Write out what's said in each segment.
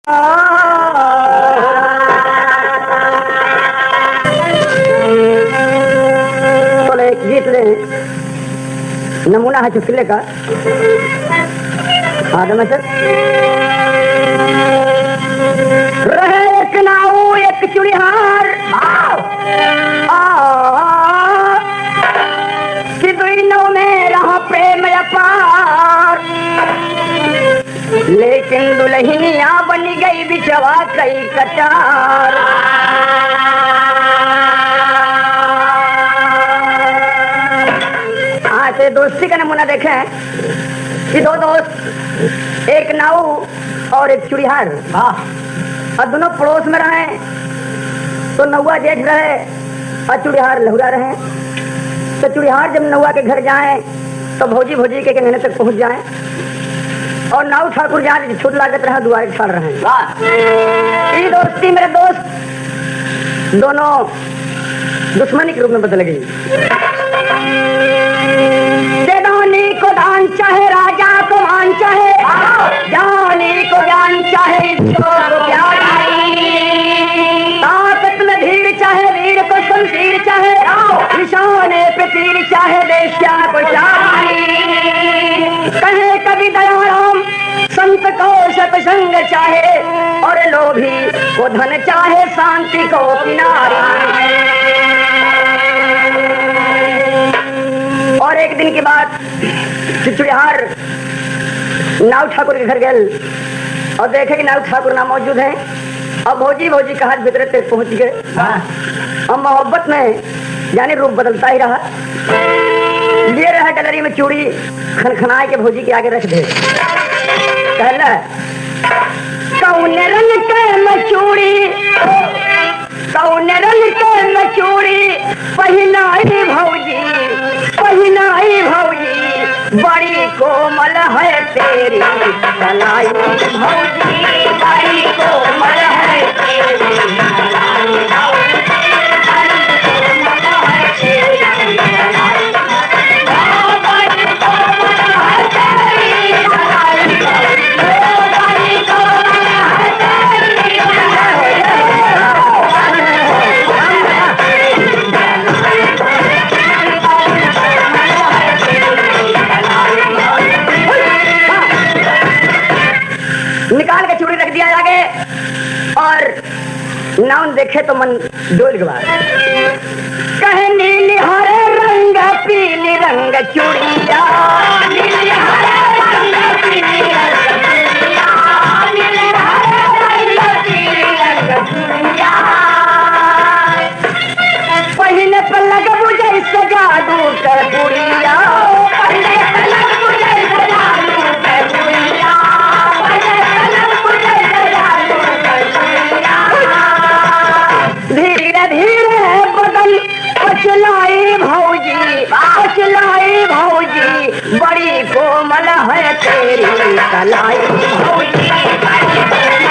तो एक गीत ले नमूना है चुटकुले का। आदम सर रहे एक नाव एक चुड़िहार सिद्धू में रहा प्रेम अपार, लेकिन दुल्हनिया बन गई बिचवा कई कटार। आज से दोस्ती का नमूना देखें कि दो दोस्त एक नाव और एक चुड़िहार और दोनों पड़ोस में रहे तो नौवा जेठ रहे और चुड़िहार लहुरा रहे। तो चुड़िहार जब नौवा के घर जाए तो भौजी भौजी के कहने तक पहुंच जाए और नाव ठाकुर जहाँ छूट लागत रहा दुआरे छाड़ रहे हैं। दोस्ती मेरे दोस्त दोनों दुश्मनी के रूप में बदल गई। देदानी को दान चाहे राजा को मान चाहे जानी को ज्ञान चाहे ताकत में धीर चाहे वीर को शमशीर चाहे निशाने पे तीर चाहे देश्या को कहे कभी दयाराम संत को सत्संग चाहे और लोभी को धन चाहे शांति को किनारे। और एक दिन की बात चुड़िहार नाव ठाकुर के घर गए और देखे कि नाव ठाकुर ना मौजूद है और भौजी भौजी का हाथ भीतर तक पहुंच गए और मोहब्बत में यानी रूप बदलता ही रहा। लिए रहा गैलरी में चूड़ी खनखनाए के भौजी के आगे रख दे। कहला कौन रंग के मचूड़ी कौन रंग के मचूड़ी पहनाई भौजी बड़ी कोमल है तेरी कलाई भौजी बड़ी कोमल है तेरी निकाल के चूड़ी रख दिया आगे और नाम देखे तो मन डोल गया। कहे नीली हरे रंग पीली रंग चूड़िया नीली हरे रंग पीली रंग चूड़िया नीली हरे रंग पीली रंग चूड़िया पहले पलक बुझे सजा दू कर बुढ़िया पहले पलक बुझे सजा दू कर बुढ़िया धीरे धीरे बदल अचलाई भौजी बड़ी कोमल है तेरी कलाई भौजी बड़ी कोमल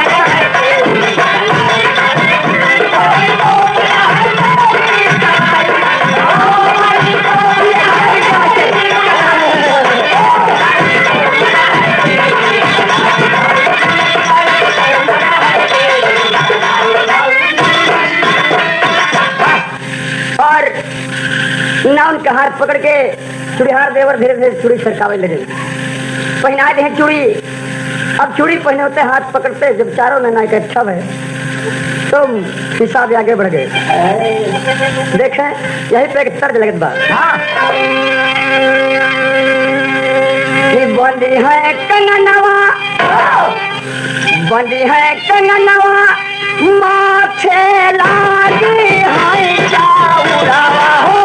है तेरी नाउन का हाथ पकड़ के चूड़िहार देवर धीरे धीरे चूड़ी सरकावे लगे। पहना दे चूड़ी। अब चूड़ी पहने होते हाथ पकड़ते जब चारों नैना इकट्ठा है तो हिसाब आगे बढ़ गए। देखें यही पे एक तर्ज लगत बात बंदी है कंगनवा माथे लागी है चाउरावा हो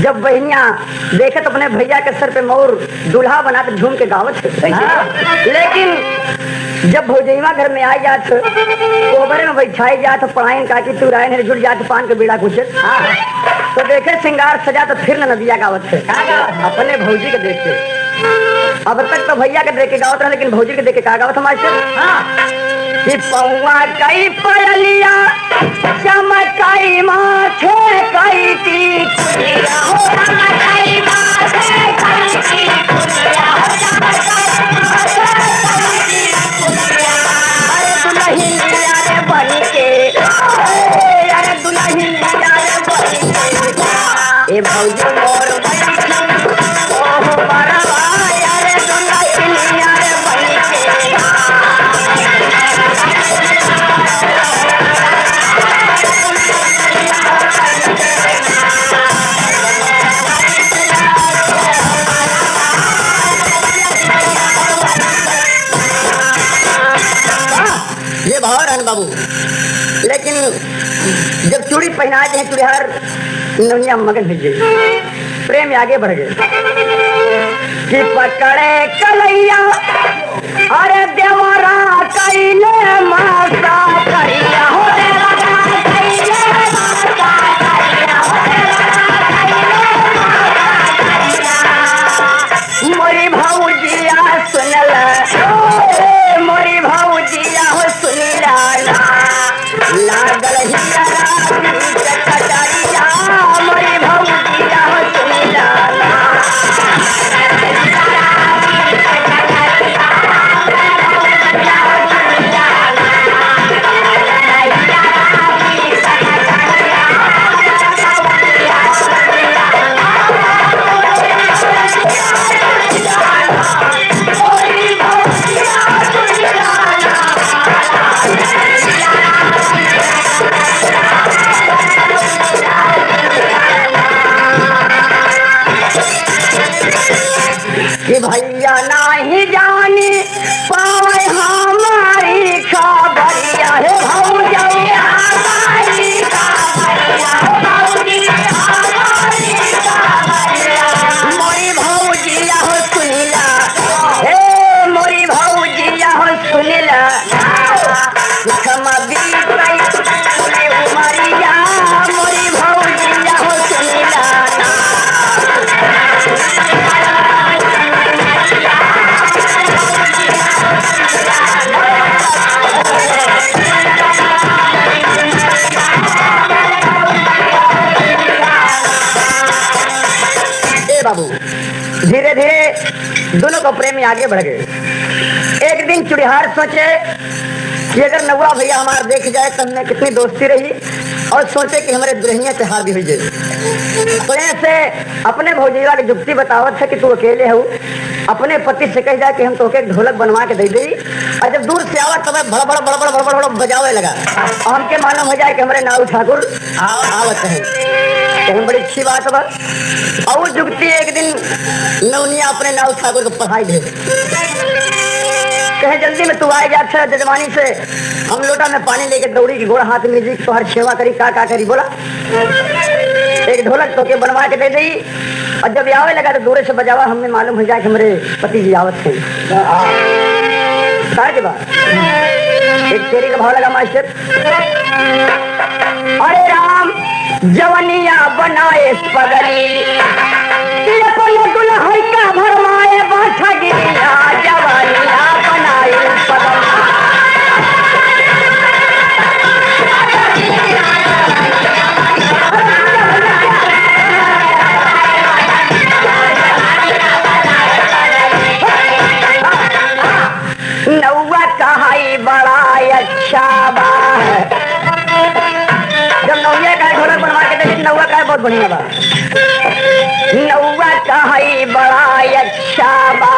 जब बहनियां देखे तो अपने भैया के सर पे मोर दूल्हा बना के झूम के गावत है। लेकिन जब भौजैया घर में आई जात कोबरे में बैठाई जात पढ़ाई का कि तू राय ने जुड़ जात पान के बीड़ा कुछ तो देखे श्रृंगार सजा तो फिर न नदिया गावत है अपने भौजी के देख के। अब तक तो भैया के देख के गावत रहा लेकिन भौजी के देख के का गावत मास्टर कि पौवा कई पड़लिया चमकाई माथे कई की कुलिया हो चमकाई माथे कई की कुलिया हो चमकाई माथे कई की कुलिया अरे दुल्हनिया रे बन के अरे दुल्हनिया रे बन के ए भौजी मोर ओह बरवा अरे दुल्हनिया रे बन के ये भाव रहन बाबू। लेकिन जब चूड़ी पहनाए थे चूड़ीहार नौनिया मगन हो गई प्रेम आगे बढ़ गए कि पकड़े कलैया अरे देवरा कैले माता करिया हो देवरा कैले माता करिया हो देवरा कैले माता करिया मोरी भौजिया सुनल मोरी भौजिया हो सुनिला लागल हिया कटरिया मोरी भौजिया हो सुनिला कि भैया नहीं जानी पाए हमारी खबरिया है भौजैया हमारी खबरिया भौजी हमारी खबरिया मोरी भौजिया हो सुनिला हे मोरी भौजिया हो सुनिला खमबी कई उमरिया मोरी भौजिया हो सुनिला बाबू धीरे धीरे दोनों को प्रेम में आगे बढ़ गए। एक दिन चूड़ीहार सोचे कि अगर नौवा भैया हमारा देख जाए तो हमने कितनी दोस्ती रही और सोचे कि हमारे दुल्हनिया से हार भी हुई जाए तो ऐसे अपने भौजैया की जुक्ति बतावत है कि तू अकेले हो अपने पति से कह जाए कि हम तो एक ढोलक बनवा के दे दी और जब दूर से आवत तब बड़ा बड़ा बड़ा बड़ा बड़ा बड़ा बजावे लगा और हमके मालूम हो जाए कि हमारे नाऊ ठाकुर आवत है तो बड़ी अच्छी बात है। और जुगती एक दिन नौनिया अपने नाऊ ठाकुर को पढ़ाई दे कहे जल्दी में तू आए जा जजमानी से हम लोटा में पानी लेके दौड़ी की गोड़ा हाथ में जी तो हर सेवा करी का करी बोला एक ढोलक तो के बनवा के दे दी और जब आवे लगा तो दूर से बजावा हमें मालूम हो जाए कि हमारे पति जी आवत थे के बाद एक तेरी का भाव लगा मास्टर अरे राम जवनिया बनाए पगली दुल्हन का भरमाए बाछा गिरिया जवनिया बनाए पगली नौवा कहाई बड़ा अच्छा बा जब नौया का ढोलक बनवा के देखी नौवा का बहुत बढ़िया बा नौवा कहाई बड़ा अच्छा बा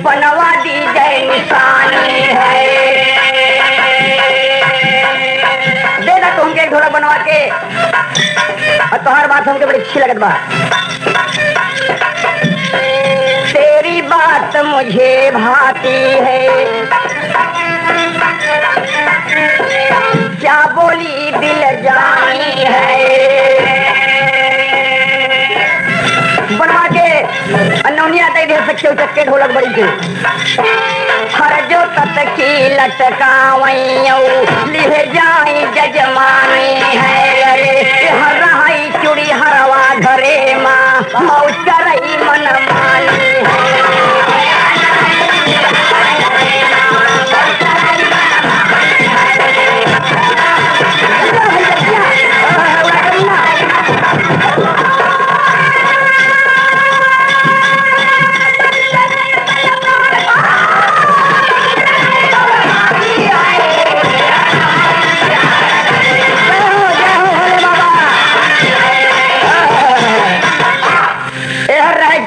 बनवा दी जय निशानी है दे दा तो हमके ढोलक बनवा के और तुम्हार बात हमके बड़ी अच्छी लगत बा तेरी बात मुझे भाती है क्या बोली दिल जानी उचक्के उचक्के ढोलक बड़ी के हर जो तत की लटकावैयो लिहे जाई जजमानी है रे हर रहाई चूड़ी हरवा घरे माँ मौज करई मन मानी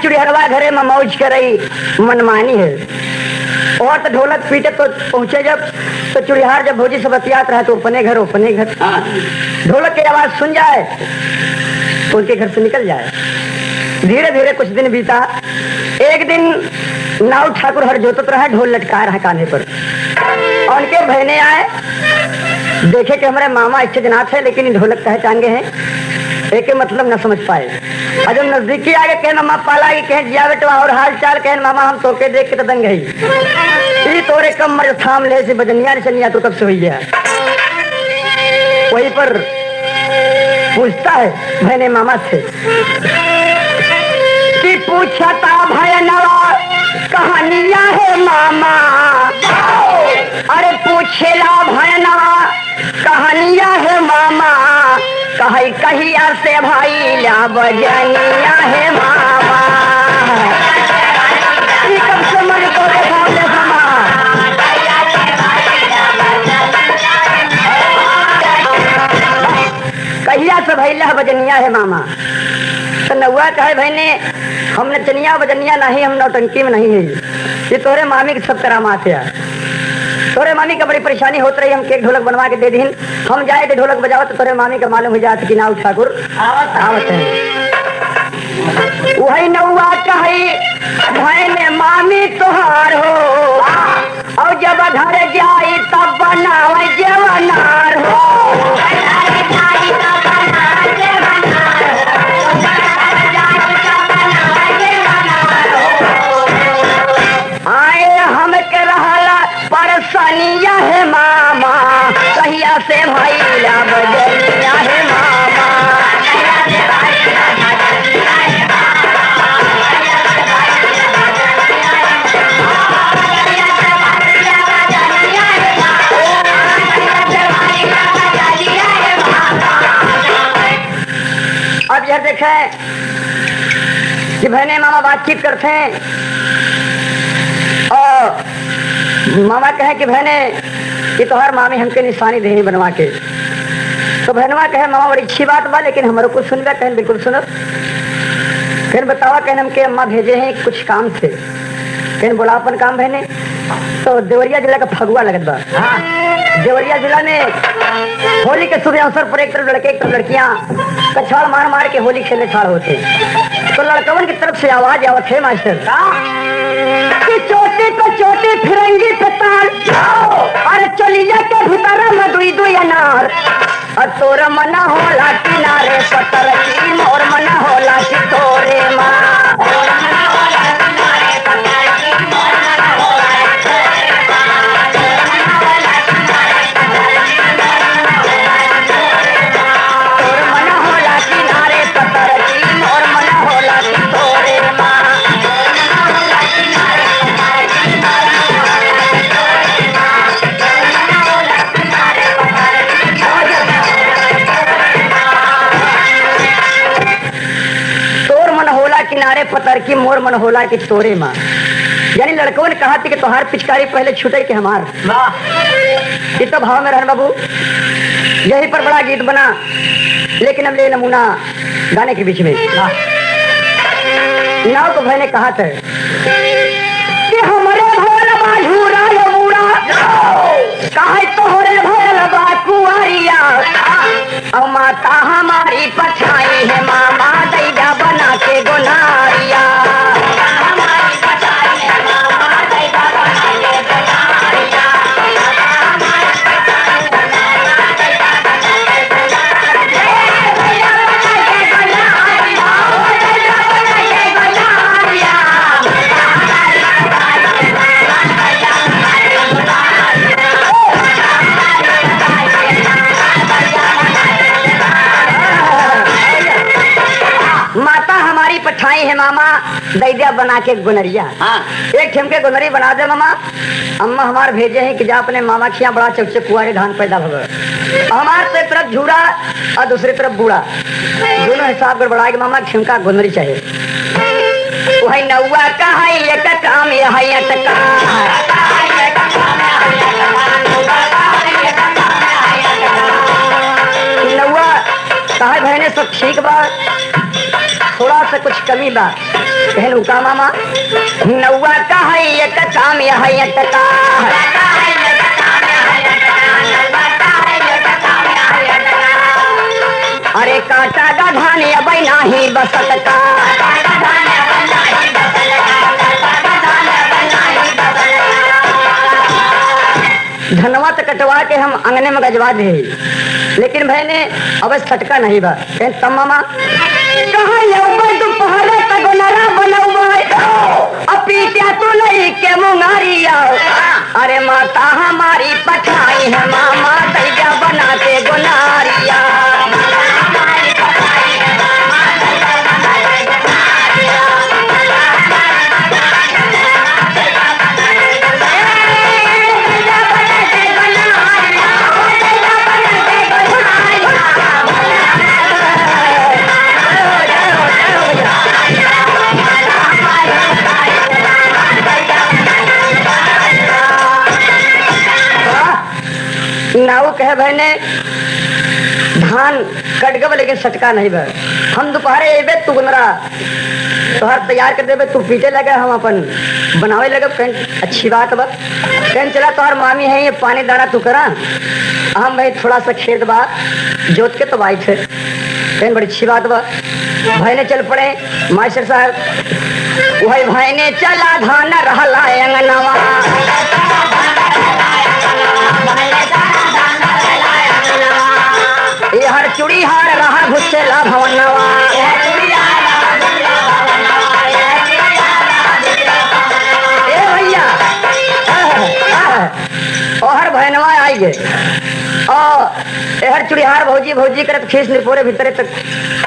चुड़िहरवा घरे में मौज करई मनमानी है और तो ढोलक पीटे तो पहुंचे जब तो चुड़िहार जब भौजी से बतियात रहा तो अपने घर ढोलक की आवाज सुन जाए तो उनके घर से निकल जाए। धीरे धीरे कुछ दिन बीता। एक दिन नाव ठाकुर हर जोतत रहा, ढोल लटका रहा कान्हे पर और उनके बहने आए देखे कि हमारे मामा अच्छे जनाथ है लेकिन ढोलक पहचान गए हैं एक मतलब न समझ पाए। और जब नजदीकी आगे कहे मामा पाला की कहे जिया बेटवा और हाल चाल कहे मामा हम तोके देख के तो दंग गई तोरे कमर थाम ले से बजनिया चनिया तो कब से हुई है। वहीं पर पूछता है मैंने मामा से कि पूछता भयनवा कहानिया है मामा अरे पूछेला भयनवा कहानिया है मामा कही कहिया से भाई ला बजनिया है मामा कब से मन को सामने समा कहिया से भाई ला बजनिया है मामा तो नौआ कहे बहने हमने चनिया बजनिया नहीं हम नौटंकी में नहीं है ये तोरे मामी के सब करामात है तोरे मामी का बड़ी परेशानी होती रही हम केक ढोलक बनवा के दे दी हम जाए थे ढोलक बजावत तो तोरे मामी का मालूम हो जाता कि नाव ठाकुर आवत है वही नौआ कही भाई मामी तुहार हो और जब घर जाई तब बनावे जवनार हो आए हम के रहला परेशानिया है मामा कहिया से भाई ला बजनिया है मामा अब यह देखे कि बहने मामा बातचीत करते हैं और मामा कहे कि बहने कि तोहर मामी हमके निशानी दे बनवा के तो बहनवा कहे मामा बड़ी अच्छी बात बा लेकिन हमारे को सुनबे कहन बिल्कुल सुनो फिर बतावा कहन हमके अम्मा भेजे हैं कुछ काम से कहन बोला अपन काम बहने तो देवरिया जिला का फगुआ लगत बा देवरिया जिला में होली के शुभ अवसर पर एक तरफ लड़के एक तरफ लड़कियां कछाड़ मार मार के होली खेलने छाड़ होते तो लड़कवन की तरफ से आवाज आवत है मास्टर कि चोटी पे चोटी फिरंगी पे ताल अरे चलिया के भीतर में दुई दुई अनार और तोरा मना होला किनारे पत्थर की मोर मना होला कि तोरे माँ किनारे पतर की मोर मन होला कि तोरे माँ यानी लड़कों ने कहा थी कि तोहार पिचकारी पहले छूटे के हमार ये तो भाव में रहन बाबू यही पर बड़ा गीत बना लेकिन अब ले नमूना गाने के बीच में नाव को भाई ने कहा था कि हमारे भोल बाझूरा यमूरा कहे तोहरे भोल बा कुआरिया और माता हमारी पछाई है मामा दैया बना के गोनारिया पठाई है मामा दैदिया बना के गुनरिया। एक ठेमके गुनरी बना दे मामा। अम्मा हमार भेजे हैं कि जा अपने मामा के यहाँ बड़ा चौचे कुआरे धान पैदा भगवे। हमार से तरफ झूड़ा और दूसरी तरफ बूढ़ा, दोनों हिसाब कर बढ़ा के मामा ठेमका गुनरी चाहिए। वही नौवा कहा ये काम ये टका नौवा कहा बहने सब ठीक बा, थोड़ा सा कुछ कमी बा। कहन का मामा नौवा कहा ये काम ये टका अरे काटा का धान अब नहीं बसत का धनवा तो कटवा के हम अंगने में गजवा दे, लेकिन भाई अब छटका नहीं बा। तब मामा दोपहर तक पीटिया तो नहीं के मुंगारिया। अरे माता हमारी पठाई है मामा दैया बना के गुनारिया। नाऊ कहे बहने धान कट गब लेकिन सटका नहीं बा। हम दोपहरे एबे तू गुनरा तोहर तैयार कर देबे, तू पीटे लगे हम अपन बनावे लगे। अच्छी बात बा। चला तोहर मामी है ये पानी दाना तू करा, हम भाई थोड़ा सा खेत बा जोत के तो बाई थे। बड़ी अच्छी बात बा। भाई ने चल पड़े मास्टर साहब। वही भाई ने चला धान रहला अंगनवा ये हर चुड़ी हार रहा भुसेला भवनवा। ए भैया हर भैनवा आई गए और हर चुड़ीहार भौजी भौजी करत खींच पूरे भीतरे तक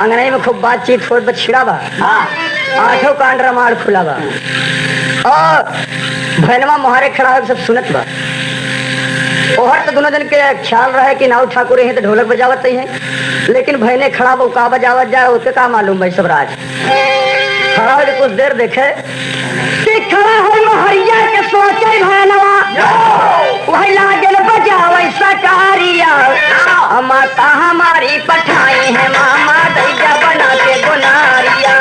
अंगनाई में खूब बातचीत हो छिड़ा बा। आठों कांडरा मार खुला बा और भैनवा मुहारे खड़ा हो सब सुनत बा। ओहर तो दोनों जन के ख्याल रहे कि नाव ठाकुर है तो ढोलक बजावत ही है, लेकिन भैने खड़ा वो का बजावत जाए उसके का मालूम भाई सब राज। खड़ा हो कुछ देर देखे कि खड़ा है मोहरिया के सोचे भैनवा वही लागल बजा वैसा कारिया। माता हमारी पठाई है मामा दैया बना के गुनारिया।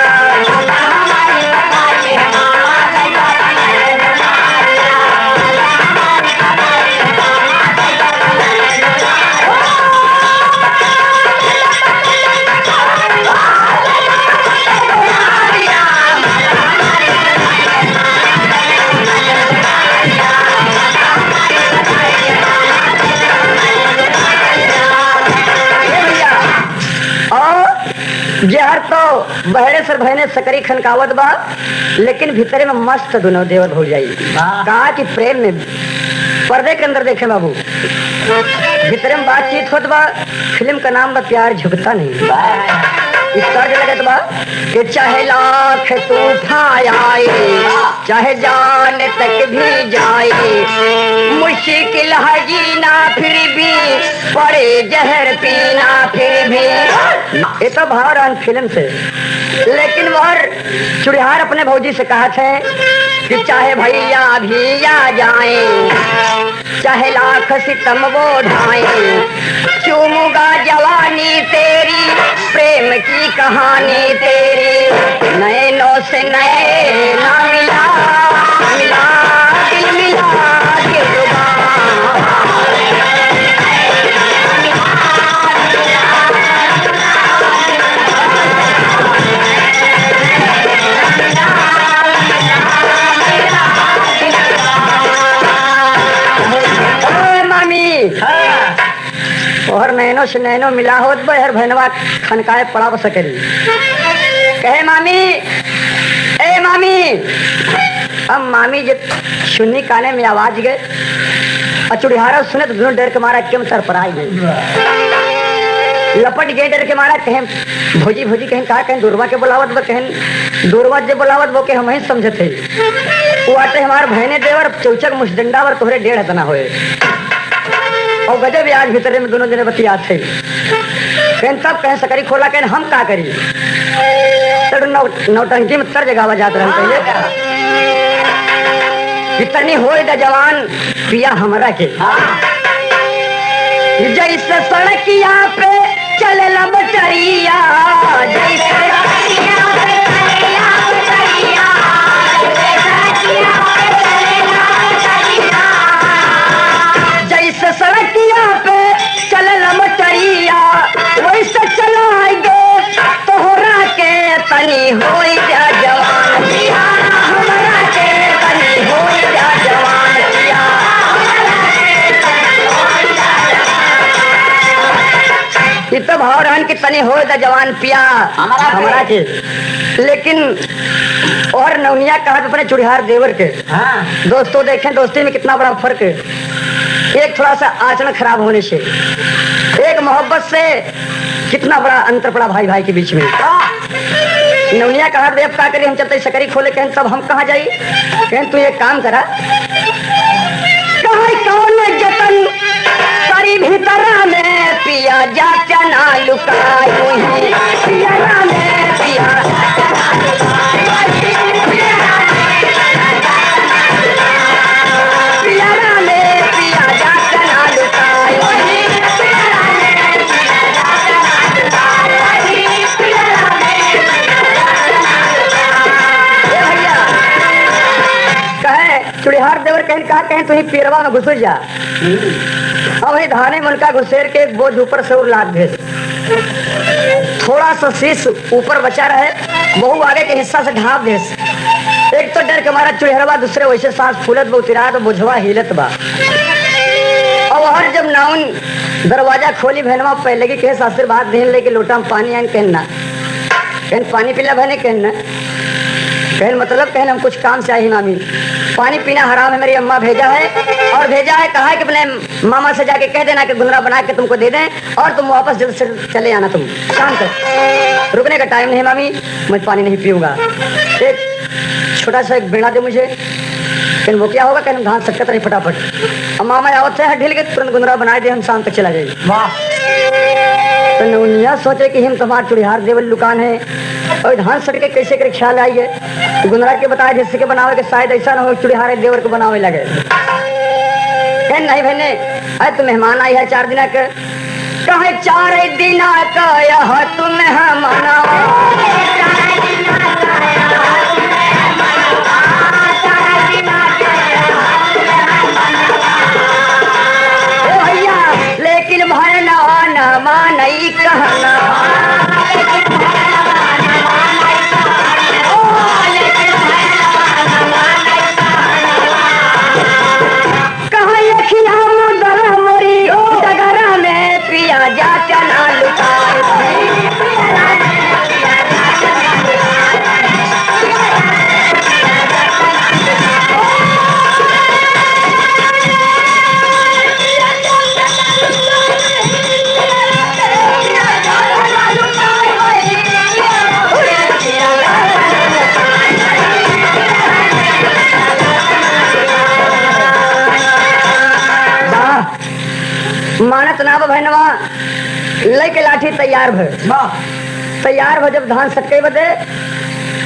जहर तो बहरे सर भयने सकरी खनकावत बा, लेकिन भीतरे में मस्त दोनों देवत हो जाई। कहा कि प्रेम में पर्दे के अंदर देखे बाबू भीतरे में बातचीत होत बा। फिल्म का नाम बा प्यार झुकता नहीं। इस तरह लगत बा कि चाहे लाख तूफान आए चाहे जान तक भी जाए मुश्किल है जीना फिर भी पड़े जहर पीना फिर भी। ये तो भाव फिल्म से, लेकिन वह चुड़िहार अपने भौजी से कहा थे कि चाहे भैया भी आ जाए चाहे लाख सितम वो ढाए चूमूंगा जवानी तेरी प्रेम की कहानी तेरी। नैनों से नए ना मिला मिला दिल मिला के और नैनो से नैनो मिला होत बहर भैनवा खनकाए पड़ा हो सके। कहे मामी ए मामी। अब मामी जब सुन्नी काने में आवाज गए और चुड़िहारा सुने तो दोनों डर के मारा क्यों सर पर आई गई। लपट गए डर के मारा, कहें भोजी भोजी, कहें का, कहें दूरवा के बुलावत बा, कहें दूरवा जे बुलावत वो के हम ही समझते वो आते हमार बहने देवर चौचक मुसडंडा वर तोहरे 1.5 तना होए और गजब आज भीतर में दोनों जने बतियात थे। कहें तब कहें सकरी खोला, कहें हम का करी, नौटंकी में तर जगह जात रहे पहले इतनी होए द जवान पिया हमरा के। जैसे सड़किया पे चले लबटरिया, जैसे सड़किया पे चले लबटरिया, जैसे सड़किया पे चले लबटरिया, वैसे चलाएंगे तोहरा के तनी होई जा जवान पिया हमरा के, तनी होई जा जवान पिया। तो भाव रहन की तनी हो द जवान पिया हमारा के। लेकिन और नौनिया कहा अपने चुड़िहार देवर के। दोस्तों देखें दोस्ती में कितना बड़ा फर्क है। एक थोड़ा सा आचरण खराब होने से, एक मोहब्बत से कितना बड़ा अंतर पड़ा भाई भाई के बीच में। नौनिया कहा देव का करी, हम चलते सकरी खोले, कहें तब हम कहाँ जाई, कहें तू एक काम करा, कौन जतन करी भीतर में पिया जा चना लुकाई, पिया में पिया चुड़िहार देवर कहें कहा, कहें तुही पेरवा में घुस जा, अब धाने मन का घुसेर के बोझ ऊपर से लाद भेज, थोड़ा सा शीश ऊपर बचा रहे, बहु आगे के हिस्सा से ढांप भेज। एक तो डर के मारा चुड़िहरवा, दूसरे वैसे सांस फूलत बा, उतरा तो बोझवा हिलत बा। और हर जब नाउन दरवाजा खोली बहनवा पहले की कहे आशीर्वाद देने लेके लोटा में पानी आन, कहना कहन पानी पिला बहने, कहना कहन मतलब कहन हम कुछ काम से आई मामी, पानी पीना हराम है, मेरी अम्मा भेजा है, और भेजा है कहा है कि अपने मामा से जाके कह देना कि गुंदरा बना के तुमको दे दें और तुम वापस जल्द से चले आना, तुम शाम तक, रुकने का टाइम नहीं मामी, मैं पानी नहीं पीऊंगा, एक छोटा सा एक बेड़ा दे मुझे। कहन वो क्या होगा, कहन घास सकता नहीं फटाफट, अब मामा आवत से ढील के तुरंत गुंदरा बना दे, हम शाम तक चला जाए। वाह, तो नौनिया सोचे कि हम तुम्हारे चुड़िहार देवल लुकान है और धान सड़ के कैसे करे ख्याल आई है, तो गुंदरा के बताया जैसे के बनावे के शायद ऐसा ना हो चुड़िहार देवर को बनावे लगे। नहीं बहने, अरे तू मेहमान आई है 4 दिन के, कहे 4 दिन का यह तुम मना, लेकिन भरना न मानई कहना, मानत ना बहनवा लेके लाठी तैयार भे, तैयार हो जब धान सटके बदे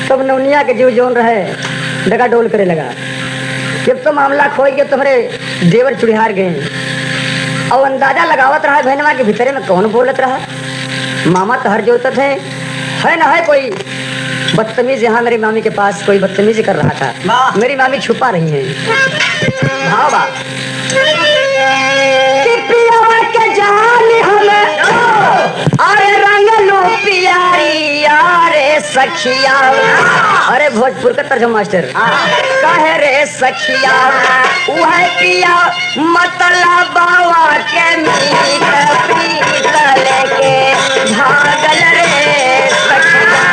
तब नौनिया के जीव जोन रहे डगा डोल करे लगा। जब तो मामला खोई के तुम्हारे देवर चुड़िहार गए और अंदाजा लगावत रहा बहनवा के भीतरे में कौन बोलत रहा, मामा तो हर जोतत है ना है कोई बदतमीज, यहाँ मेरी मामी के पास कोई बदतमीजी कर रहा था, मेरी मामी छुपा रही है। भावा अरे रंग लो प्यारी यारे सखिया, अरे भोजपुर का तर्जुमा मास्टर कहे रे सखिया, वह पिया मतलब बाबा के मीत पीत लेके भागल रे सखिया,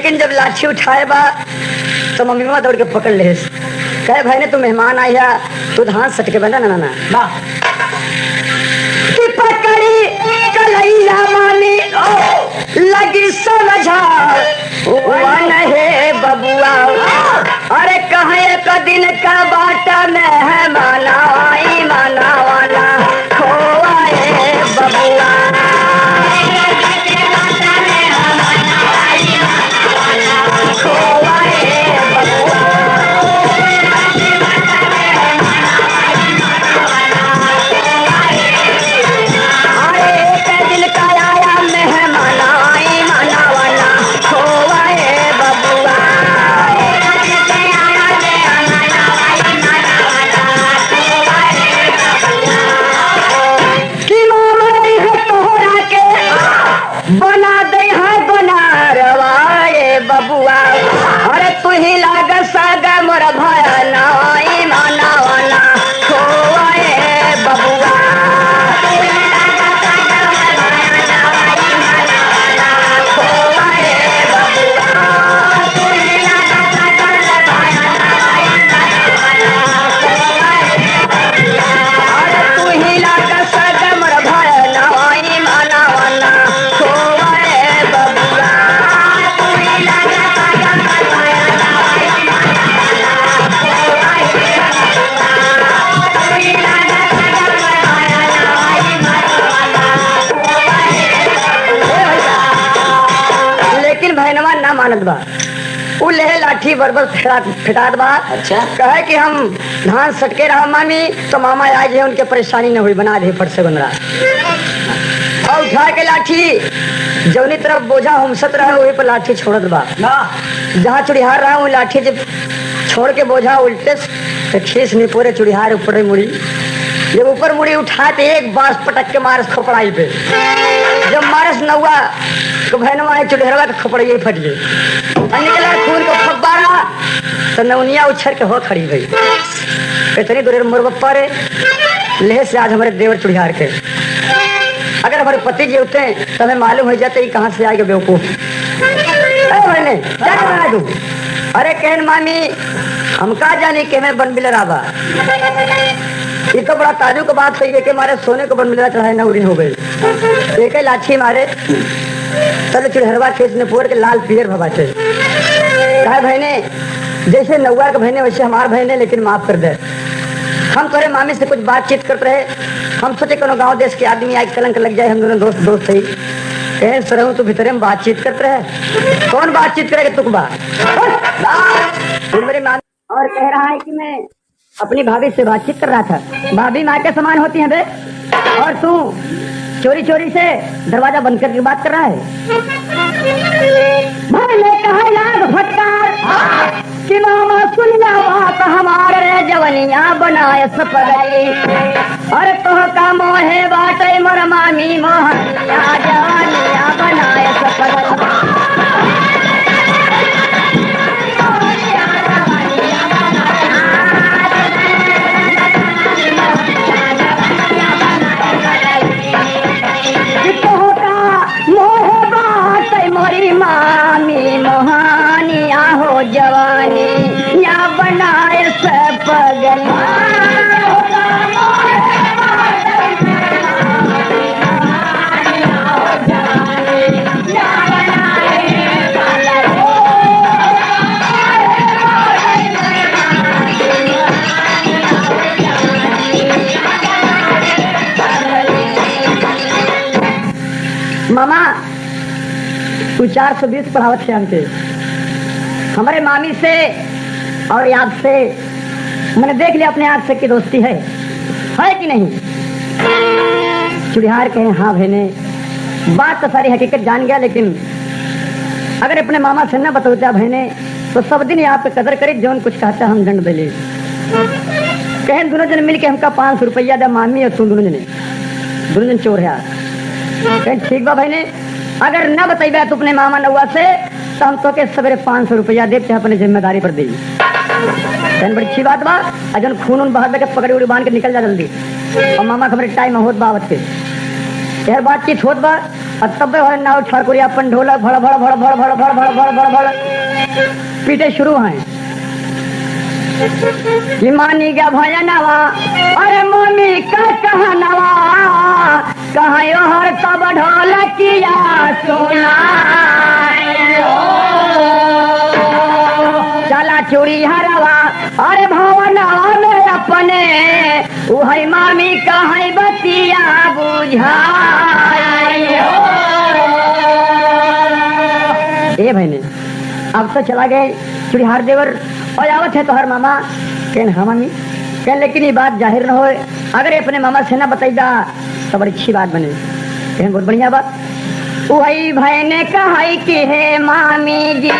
लेकिन जब लाठी उठाए बा तो मम्मी माँ दौड़ के पकड़ ले, कहे भाई ने तू मेहमान आया, तू धान सट के बंधा ना ना ना पकड़ी कलैया मानी लगी समझा वन है बबुआ। अरे कहे एक दिन का बाटा में है मनावाई मनावाना खोवाए बबुआ। मानत बा उ ले लाठी बरबर फिटात बा। अच्छा कहे कि हम धान सटके रहा मामी तो मामा आज है उनके परेशानी न हुई, बना दे फट से बन रहा और उठा के लाठी जौनी तरफ बोझा हमसत रहा वही पर लाठी छोड़त बा। जहाँ चुड़िहार रहा वही लाठी जब छोड़ के बोझा उल्टे तो खींच नहीं पूरे चुड़िहार ऊपर मुड़ी, जब ऊपर मुड़ी उठाते एक बांस पटक के मारस खोपड़ाई पे, जब मारस नौआ तो बहनवा चुड़हरवा के खोपड़ाई फट गई, निकला खून को फब्बारा तो नौनिया उछल के हो खड़ी गई। इतनी दूर मुरबप्पा रे लेह से आज हमारे देवर चुड़िहार के, अगर हमारे पति जी होते हैं तो हमें मालूम हो जाते ही कहाँ से आएगा बेवकूफ। अरे कहन मामी हम कहा जाने के मैं बन मिल रहा, ये तो बड़ा ताजू का बात है कि हमारे सोने को बन मिला चढ़ाई नौरी हो गई, एक लाठी मारे चलो चुड़हरवा खेत में पोर के लाल पीर भबाते कहा बहने जैसे नौआ के बहने वैसे हमारे बहने, लेकिन माफ कर दे हम तोरे मामी से कुछ बातचीत करते रहे, हम सोचे कोनो गांव देश के आदमी आज कलंक लग जाए, हम दोनों दोस्त दोस्त ही कहे सरहूँ तो भीतर में बातचीत करते रहे। कौन बातचीत करेगा तुक बात मेरी मामी और कह रहा है कि मैं अपनी भाभी से बातचीत कर रहा था, भाभी माँ के समान होती है बे, और तू चोरी चोरी से दरवाजा बंद करके बात कर रहा है। मैंने कहा यार फटकार कि मामा सुन ला बात हमारे जवनिया बनाए सपगली, अरे तो का मोहे बाटे मोर मामी मोहनिया जवनिया बनाए सपगली। मोरी मामी मोहानिया हो जवानी या बनाए सब पगल। मामा तू 420 पढ़ावत से हमसे, हमारे मामी से और आपसे मैंने देख लिया अपने आप से की दोस्ती है कि नहीं। चुड़िहार कहे हाँ बहने, बात तो सारी हकीकत जान गया, लेकिन अगर अपने मामा से न बतौता बहने तो सब दिन आप पे कदर करे, जौन कुछ कहता हम दंड दे ले। कहे दोनों जन मिल के हमका 500 रुपया दे मामी और तू दोनों जन चोर है। कहे ठीक बा बहने, अगर न बताइबा तो अपने मामा नौआ से तो हम तो के सवेरे 500 रुपया देते अपने जिम्मेदारी पर दी। बड़ी अच्छी बात बा, अजन खून उन बहा के पकड़ी उड़ी बांध के निकल जा जल्दी, और मामा हमारे टाइम होत बावत के यार बातचीत होत बा। और तब नाव ठाकुर अपन ढोलक भड़ भड़ भड़ भड़ भड़ भड़ भड़ भड़ भड़ भड़ पीटे शुरू हैं। मानी गया भजनवा अरे मम्मी का कहनवा कहो हर तब ढोलकिया सोना चला चूड़ी हरवा अरे भवनवा में अपने वही मामी कहीं बतिया बुझा ए भाई अब तो चला गए चूड़ीहार देवर और आवत है तो हर मामा कहन हाँ मामी कहन लेकिन ये बात जाहिर न हो अगर अपने मामा से ना बताईदा तो बड़ी अच्छी बात बने कहन बहुत बढ़िया बात वही भाई ने कहा कि है मामी जी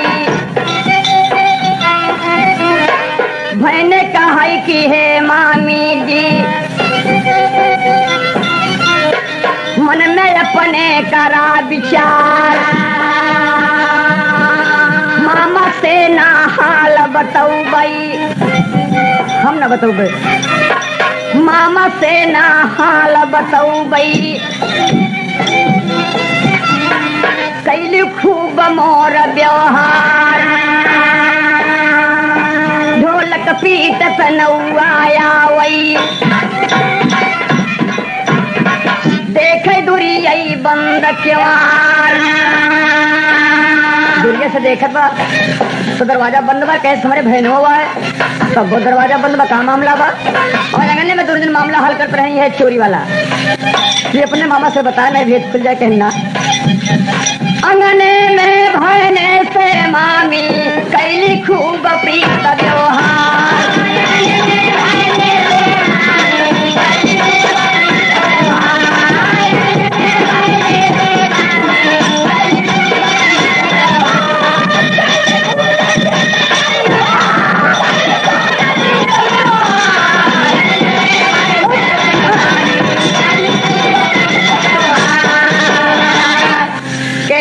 भाई ने कहा कि है मामी जी मन में अपने करा विचार मामा से ना हाल बताऊ भाई हम ना बताऊ भाई मामा से ना हाल बताऊ भाई कैली खूब मोर व्यवहार ढोलक पीट नौआया वही देखे दूरी आई बंद क्यार दुनिया से देखत बा तो दरवाजा बंद बा कैसे हमारे बहन हुआ है तब वो दरवाजा बंद बा का मामला बा और अंगने में 2 दिन मामला हल कर रही है चोरी वाला ये अपने मामा से बताया नहीं भेद खुल जाए कहना अंगने में बहने से मामी कैली खूब प्रीत व्यवहार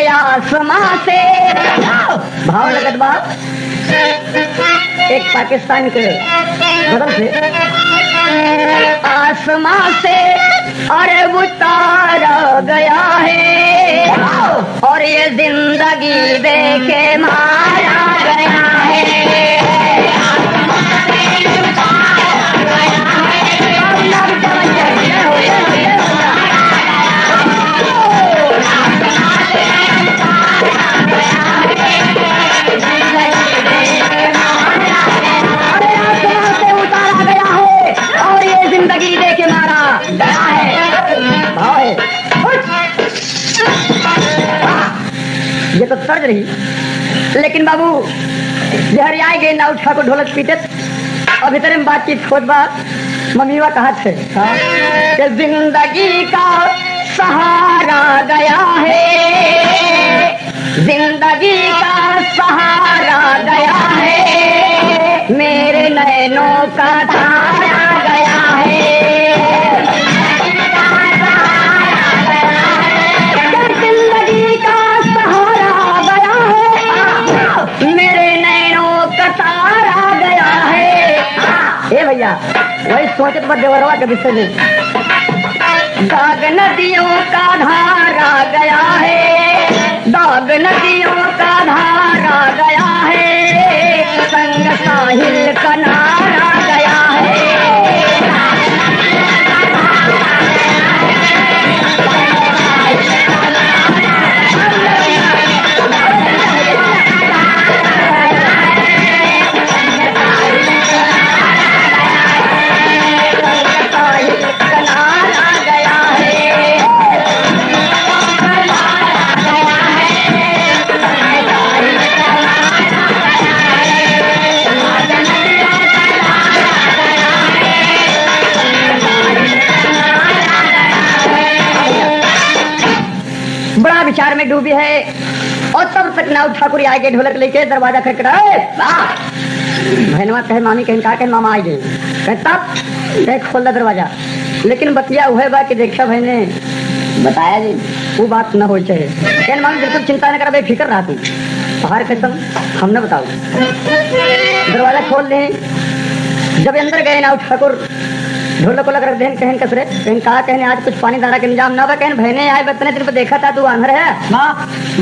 आसमां से भाव लगत बात एक पाकिस्तान के बदल से आसमां से अरे उतार गया है और ये जिंदगी देखे मारा गया है जिंदगी देके मारा गया है ये तो तर्ज रही लेकिन बाबू जहर आए गए ना उठा को ढोलक पीटत और भीतर में बातचीत खोद बात मम्मीवा कहा थे कि जिंदगी का सहारा गया है जिंदगी का सहारा गया है मेरे नैनों का तारा गया है जिंदगी का सहारा गया है मेरे नैनों का तारा गया है ए भैया वही सोचत पर देवरवा के विषय में दाग नदियों का धारा गया है दाग नदियों का धारा गया है संग साहिल कनारा गया है बड़ा विचार में डूबी है और तब तक नाव ठाकुर आ गए ढोलक लेके दरवाजा खटखटाए बहनवा कहे मामी कहे का कहे मामा आ गए कहे तब देख खोल दा दरवाजा लेकिन बतिया हुए बा कि देखा भाई ने बताया जी वो बात न हो चाहिए कहने मामी बिल्कुल चिंता न करा बेफिक्र रहा तू बाहर कसम हम न बताओ दरवाजा खोल दे जब अंदर गए नाव ठाकुर ढोलक को लग रख देन कहन कसरे कहन कहा कहने आज कुछ पानी दाना के इंतजाम ना बा कहन बहने आए बतने दिन पर देखा था तू आंधर है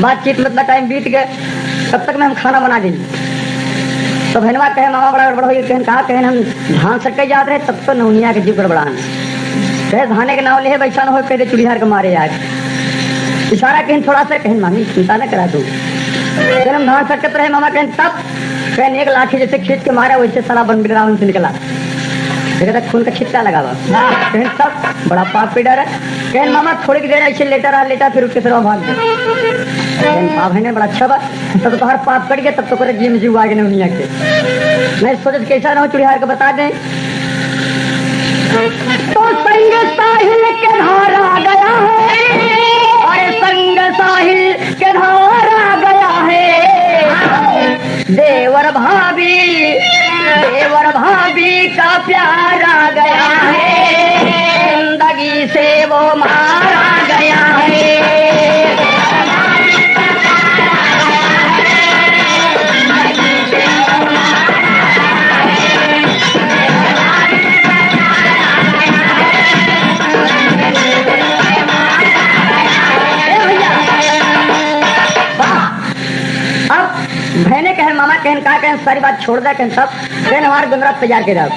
बातचीत मतलब टाइम बीत गए तब तक में हम खाना बना दी तो बहनवा कहे मामा बड़ा गड़बड़ हो गई कहन कहा कहन हम धान सटके जाते रहे तब तो नौनिया के जीव गड़बड़ान कहे धाने के नाव ले बैठा न हो कहते चुड़ीहार के मारे आज इशारा कहन थोड़ा सा कहन मामी चिंता न करा तू फिर हम धान सटकत रहे मामा कहन तब कहन एक लाठी जैसे खींच के मारा वैसे सारा बन बिगड़ा उनसे निकला देखा खून का छिटका लगा हुआ कहन तब बड़ा पाप पे डर है कहन मामा थोड़ी देर ऐसे लेटा रहा लेटा फिर उसके सिर भाग गया कहन पाप है बड़ा अच्छा बात तब तो हर पाप कट गया तब तो करे जी में जीव आगे नहीं आके मैं सोचे कैसा ना हो चुड़ीहार को बता दें तो संग साहिल के धार आ गया है और संग साहिल के धार आ गया है देवर भाभी का प्यार आ गया है जिंदगी से वो मारा गया है बहने कहे मामा कहन कहा कहन सारी बात छोड़ दे कहन सब कहन हमारे गुंदरा तैयार के जाओ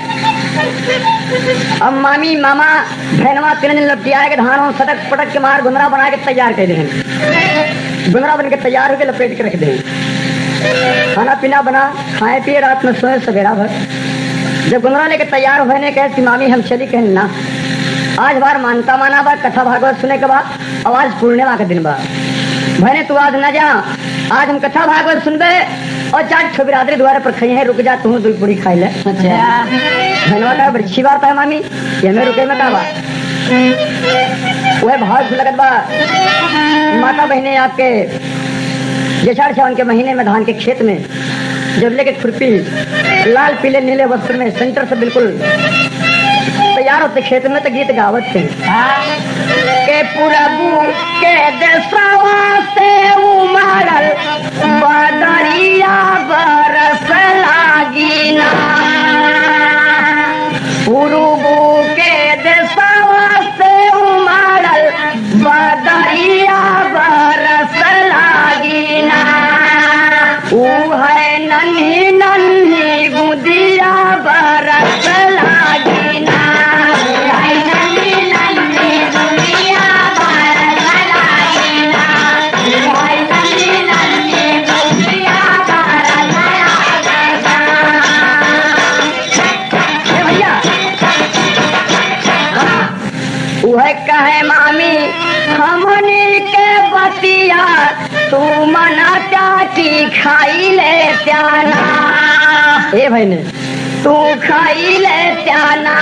अब मामी मामा बहनवा 3 दिन लपटी आए धान सटक पटक के मार गुंदरा बना के तैयार कर दे गुंदरा बन के तैयार होकर लपेट के रख दे खाना पीना बना खाए पिए रात में सोए सवेरा भर जब गुंदरा लेके तैयार बहने कहे कि मामी हम चली कहन ना आज बार मानता माना बा कथा भागवत सुने के बाद और आज पूर्णिमा का दिन बा बहने तू आज न जा आज हम कथा भागवत सुनबे और 4 ठो बिरादरी द्वारे पर खाई है रुक जा तू 2 पूरी खाई ले धन्यवाद का बड़ी अच्छी बात है मामी ये मैं रुके में का बा वह बहुत लगत बा माता बहने आपके जेठार सावन के महीने में धान के खेत में जब लेके खुरपी लाल पीले नीले वस्त्र में सेंटर से बिल्कुल तैयार होते खेत में तो गीत गावत थे के प्रभु के देशवा से उमड़ल बदरिया बरस लागी ना प्रभु के देशवा से उमड़ल बदरिया बरस लागी ना ऊ है नन्ही नन्ही गुदिया बरस लागी ना कहे मामी हमनी के बतिया तू मना चाटी खाई ले त्याना ए भाई ने तू खाई ले त्याना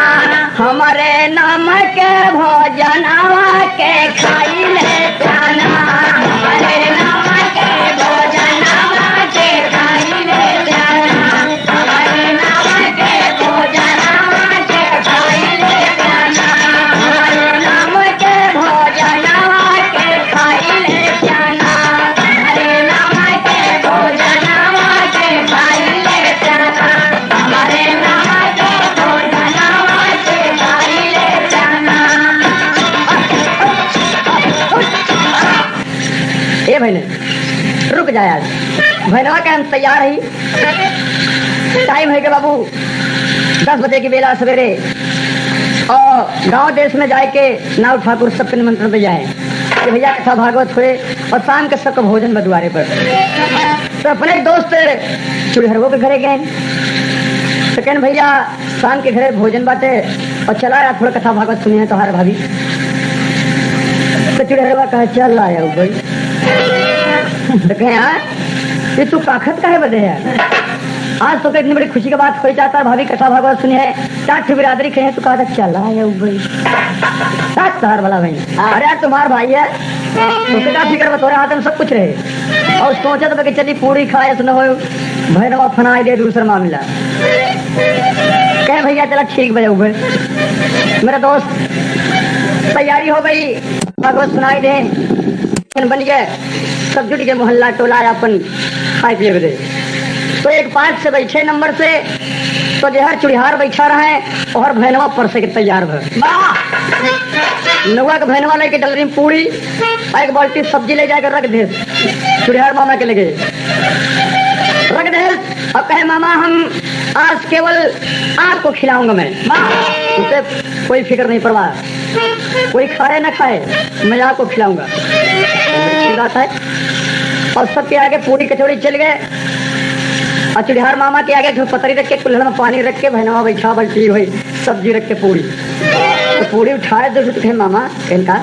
हमारे नाम के भोजनवा के खाई ले त्याना हमारे नाम के भोजनवा के खाई ले त्याना हमारे नाम के भोजनवा के खाई ले त्याना भाई रुक जाए आज भैरवा का हम तैयार ही टाइम है कि बाबू 10 बजे की बेला सवेरे और गांव देश में जाए के नाव ठाकुर सबके निमंत्रण पे जाए कि भैया कथा भागवत हुए और शाम के सबका भोजन बदुआरे पर तो अपने एक दोस्त चुड़हरवो के घरे गए तो कहन भैया शाम के घरे भोजन बाटे और चला रहा थोड़ा कथा भागवत सुनी है तो हर भाभी तो चुड़हरवा कहा चल आया भाई तो कहे तू पाखत का है बदे है आज तो इतनी बड़ी खुशी की बात हो जाता है भाभी कथा भागवत सुनी है 4 ठो बिरादरी कहे तो कहा चल रहा है भाई तार वाला भाई अरे यार तुम्हारा भाई है तो क्या फिक्र बतोरे हाथ में सब कुछ रहे और सोचा तो चली पूरी खाए सुनो हो भैरवा फनाई दे दूसरा मामला कहे भैया चला ठीक बजाऊ भाई मेरा दोस्त तैयारी हो गई भागवत सुनाई दे बन गए सब जुट के मोहल्ला टोला अपन खाए पिए दे तो एक 5 से 6 नंबर से तो जहर चुड़िहार बैठा रहे और भैनवा परसे के तैयार भर नौवा के भैनवा लेके डलरी में पूरी एक बाल्टी सब्जी ले जाकर रख दे चुड़िहार मामा के लगे रख दे और कहे मामा हम आज केवल आपको खिलाऊंगा मैं उसे कोई फिक्र नहीं परवाह कोई खाए ना खाए मैं आपको खिलाऊंगा बात है। और सबके आगे पूरी कचौड़ी चल गए और चुड़िहार मामा के आगे पतरी रख के कुल्हड़ में पानी रख के बहनवा बैठा बल्टी हुई सब्जी रख के पूरी तो पूरी उठाए दो मामा इनका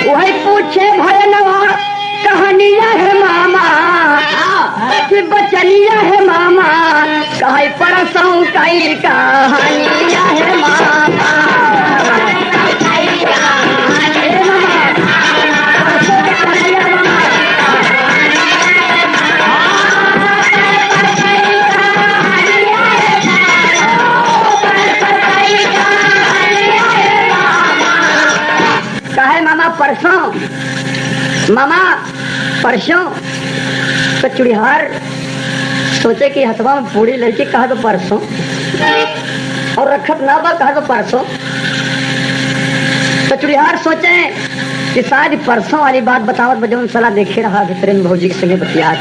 वही पूछे भैनवा कहानिया है मामा बचनिया है मामा कहे परसों कई कहानिया है मामा मामा परसों तो चुड़िहार सोचे कि हथवा में पूरी लड़की कहा तो परसों और रखत ना बा कहा तो परसों तो चुड़िहार सोचे कि शायद परसों वाली बात बतावत बजौन सलाह देखे रहा भितरे में भौजी के संगे बतियात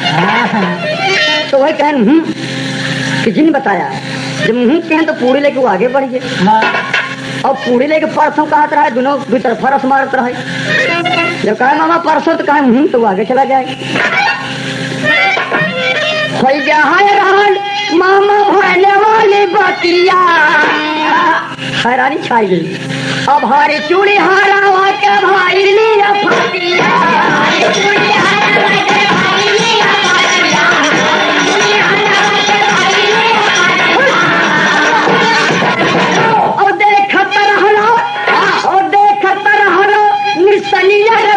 तो वही कहन कि जिन बताया जब कहें तो पूरी लेके वो आगे बढ़ गए और पूरी लेके परसों कहत रहा दोनों दो तरफ रस मारत रहे जब कहे मामा परसों तो कहे तो आगे चला जाए मामा भरने वाली बतिया हैरानी छाई गई अब हरी चूड़ी हारा के भाई लिया फटिया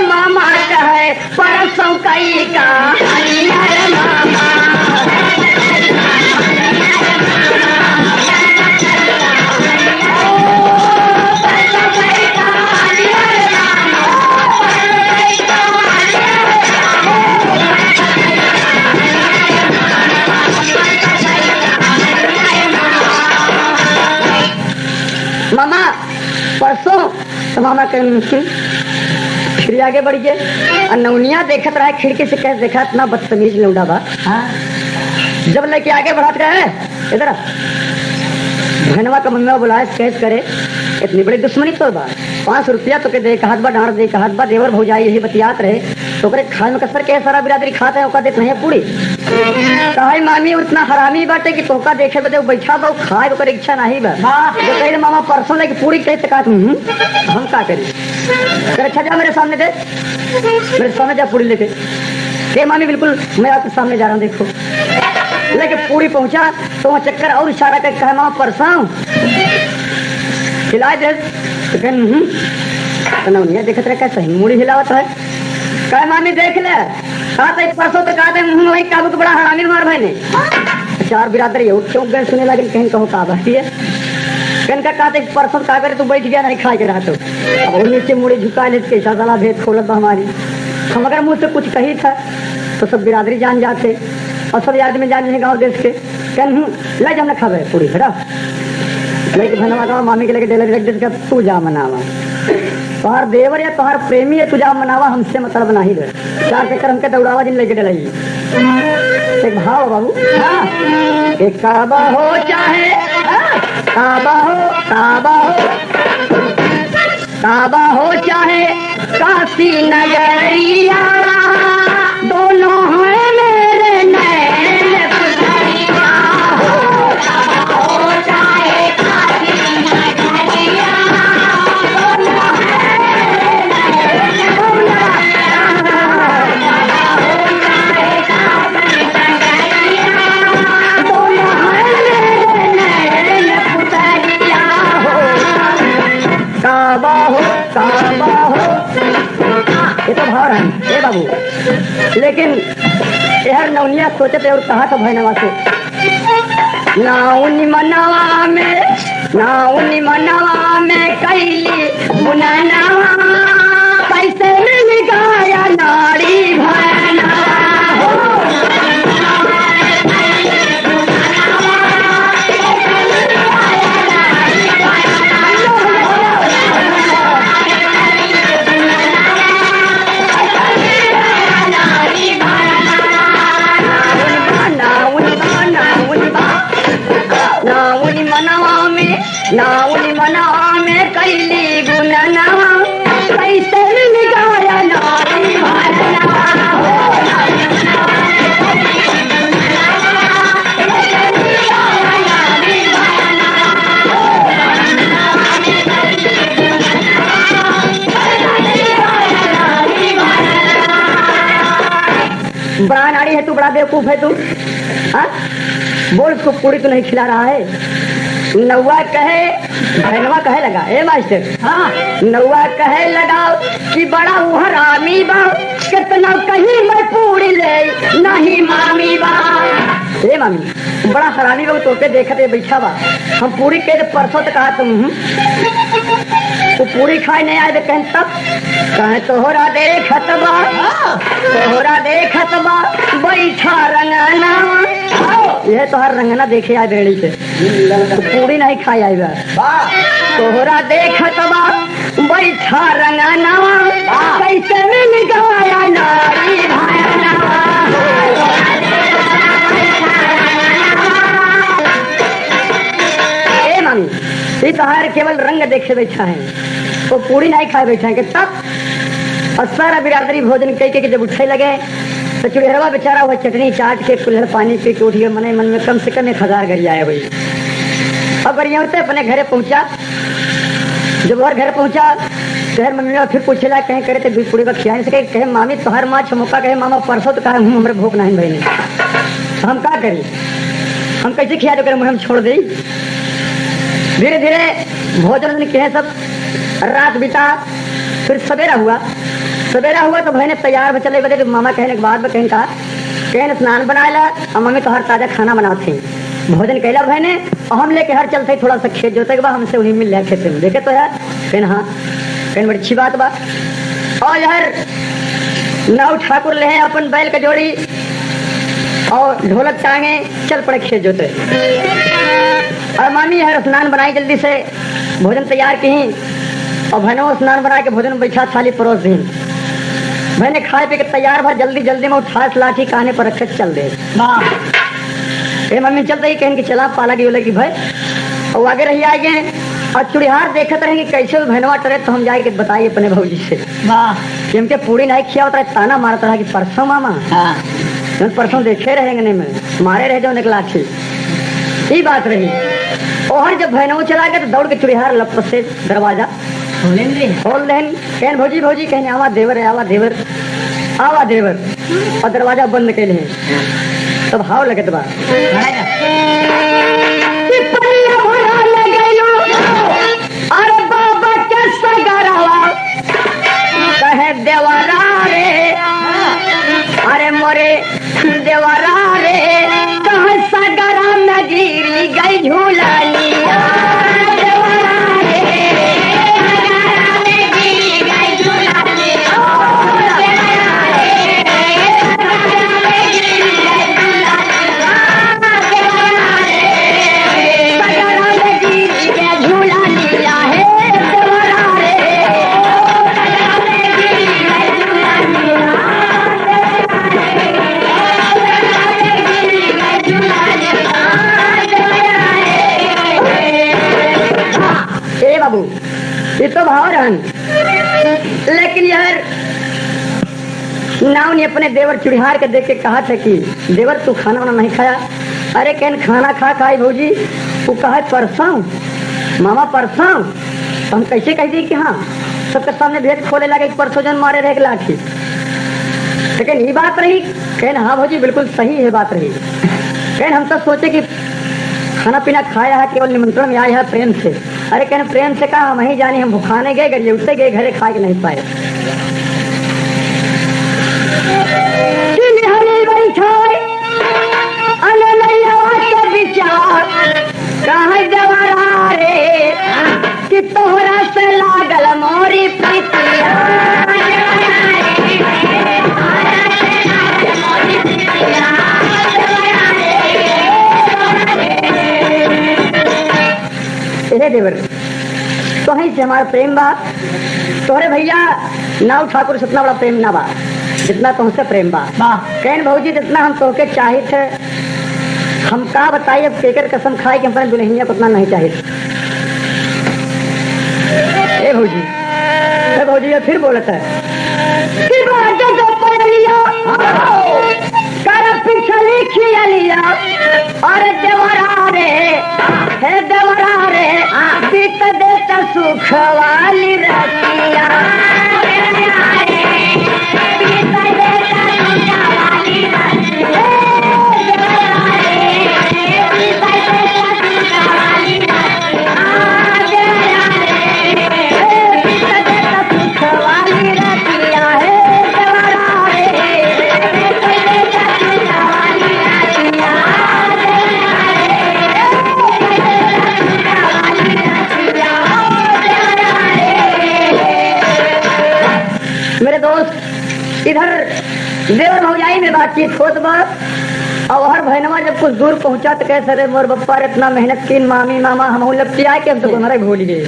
मामा कहे परसों कई कहानिया रे मामा मामा परसों तो मामा कहे फिर आगे बढ़ गए और नौनिया देखत रहा खिड़की से कैसे देखा इतना बदतमीज लौंडा बा जब लेके आगे बढ़ाते रहे इधर भैनवा का मम्मी बुलाए कैसे करे इतनी बड़ी दुश्मनी तो बा 5 रुपया तो के दे हाथ बा डांट दे हाथ बा देवर भौजाई यही बतियात रहे तो करे खाए में कसर के सारा बिरादरी खाता है ओका देख नहीं पूरी कहे मामी उतना हरामी बाटे कि तोका देखे बदे बैठा बा खाए ओकर इच्छा नहीं बा जो कहे मामा परसों लेके पूरी कैसे कहत हम का करी अच्छा जा मेरे सामने दे मेरे सामने जा पूरी लेके के मामी बिल्कुल मैं आपके सामने जा रहा हूँ देखो लेके पूरी पहुंचा तो वहाँ चक्कर और इशारा करके कहा मामा परसों खिलाए दे तो नौनिया देखत रहे कैसे मुड़ी हिलावत है कहे मामी देख ले कहा था परसों तो कहा थे वही काबू तो बड़ा हरामी मार भाई ने 4 बिरादरी क्यों गए सुने लगे कहीं कहो का बात है कनका कहते परसों का करे तू बैठ गया नहीं खा के रहा तो अब नीचे मुड़ी झुका ले कैसा साला भेद खोलत हमारी हम अगर मुझ से कुछ कही था तो सब बिरादरी जान जाते और सब आदमी जान जाए गाँव देश के कह ले जा न खावे पूरी खड़ा लेके धनवा मामी के लेके डेलर रख दे तू जा मनावा तोहार देवर या तोहार प्रेमी है तुझा मनावा हमसे मतलब नहीं दे 4 चक्कर हमके दौड़ावा जिन लेके डलाई एक भाव बाबू एक काबा हो चाहे काबा हो चाहे काशी नगरिया दोनों हैं मेरे नैन पुतरिया हो चाहे काशी नगरिया दोनों काबा हो ये तो भाव है ए बाबू लेकिन यार नौनिया सोचे थे और कहा था भैनवा से नाउनी मनवा में कैली मुनवा कैसे मिल गया नाड़ी भैनवा नाउन मना में कैली गुनना कैसे मिल गया नारी भाना बड़ा नारी है तू, बड़ा बेवकूफ है तू। हाँ बोल, उसको पूरी तो नहीं खिला रहा है। नौवा कहे, बहनवा कहे लगा, ए मास्टर। हाँ नौवा कहे लगा कि बड़ा हरामी बा, कितना कहीं मैं पूरी ले नहीं मामी बा। ए मामी बड़ा हरामी बा, तोके देखते बैठा बा। हम पूरी के परसों तक कहा तुम तो पूरी खाए नहीं आए कहें तब कहें तोहरा देखत बा, तोहरा देखत बा बैठा रंगना। यह तो हर रंगना देखे आए बेड़ी से, तो पूरी नहीं खाई आई बा। तोहरा देखत बा बैठा रंगना कैसे मिल गया नारी भाना। ए मामी ये तो हर केवल रंग देखे बैठा है, वो पूरी नहीं खाए बैठा है कि तब। और सारा बिरादरी भोजन कह के जब उठे लगे तो चुड़ैलवा बेचारा हुआ चटनी चाट के कुल्हड़ पानी पी के उठ गया। मन में कम से कम 1000 गरिया आए हुई। और गरिया उठते अपने घरे पहुंचा। जब और घर पहुंचा शहर मम्मी फिर पूछेला कहीं करे तो दूध पूरी का खिया से कहे मामी तोहर माँ छमुका कहे मामा परसों तो कहे हूँ हमारे भूख नहीं भाई तो हम क्या करी, हम कैसे खिया दो करे मुझे हम छोड़ दी। धीरे धीरे भोजन कहे सब रात बिता। फिर सवेरा हुआ तो भाई ने तैयार में चले गए। तो मामा कहने के बाद में कहीं कहा कहने स्नान बनाएला और मम्मी तो हर ताजा खाना बनाते भोजन कहला भाई ने। और हम लेके हर चलते थोड़ा सा खेत जोते के बाद हमसे उन्हीं मिल रहा खेते में देखे तो यार कहने हाँ कहने बड़ी अच्छी बात बा। और यार नाव ठाकुर ले हैं अपन बैल का जोड़ी और ढोलक टांगे चल पड़े खेत जोते। और मामी यार स्नान बनाई जल्दी से भोजन तैयार की और बहनों स्नान बना के भोजन बैठा थाली परोस दी। मैंने खाए पी के तैयार भर जल्दी जल्दी में उठा लाठी काने पर रखे चल दे। ए मम्मी चलते ही कहें कि चला पाला की बोले कि भाई और आगे रही आए गए। और चुड़िहार देखते रहेंगे कैसे बहनवा टरे तो हम जाए के बताइए अपने भौजी से कि हमके पूरी नहीं खिया होता ताना मारता रहा कि परसों मामा परसों देखे रहेंगे नहीं में मारे रह जाओ लाठी। यही बात रही। और जब बहनों चला गया तो दौड़ के चुड़िहार लप से दरवाजा खोल देन कहन भौजी भौजी कहने आवा देवर है आवा देवर आवा देवर। और दरवाजा बंद के लिए तब हाव लगे तो अरे बाबा कैसा गरवा कहे देवरा रे अरे मोरे देवरा रे कहे सगरा में गिरी गई झूलानिया। ये तो भाव रहन लेकिन यार नाव ने अपने देवर चुड़िहार के देख के कहा था कि देवर तू खाना वाना नहीं खाया। अरे कहन खाना खा खाई भौजी वो कहा परसों मामा परसों तो हम कैसे कह दी कि हाँ सबके सामने भेद खोले लगे परसों जन मारे रहे लाठी। लेकिन ये बात रही कहन हाँ भौजी बिल्कुल सही है बात रही। कहन हम सब सोचे कि खाना पीना खाया है केवल निमंत्रण में आया है प्रेम से। अरे कहने प्रेम से कहा हम ही जानी हम भुखाने गए गरिए उठते गए घरे खा के नहीं पाए। कि तोहरा से लागल मोरी प्रीतिया देवर तो है से हमारा प्रेम बा तोहरे भैया नाव ठाकुर से इतना बड़ा प्रेम ना बा जितना तुमसे प्रेम बा। कहन भौजी जितना हम तोहके चाहे थे हम का बताइए केकर कसम खाए कि हम अपने दुल्हनिया को उतना नहीं चाहिए। ए भौजी ये फिर बोलता है कि बात तो पढ़ लिया कर पिछली खिया लिया और देवरा रे है देवरा रे बीत देता सुख वाली रतिया मेरे दोस्त इधर देवर भौजाई में बातचीत होत बा और हर भैनवा जब कुछ दूर पहुंचा तो कैसे रे मोर बप्पा इतना मेहनत की मामी मामा हम लपटी आए के हम तो गुनरा भूल गए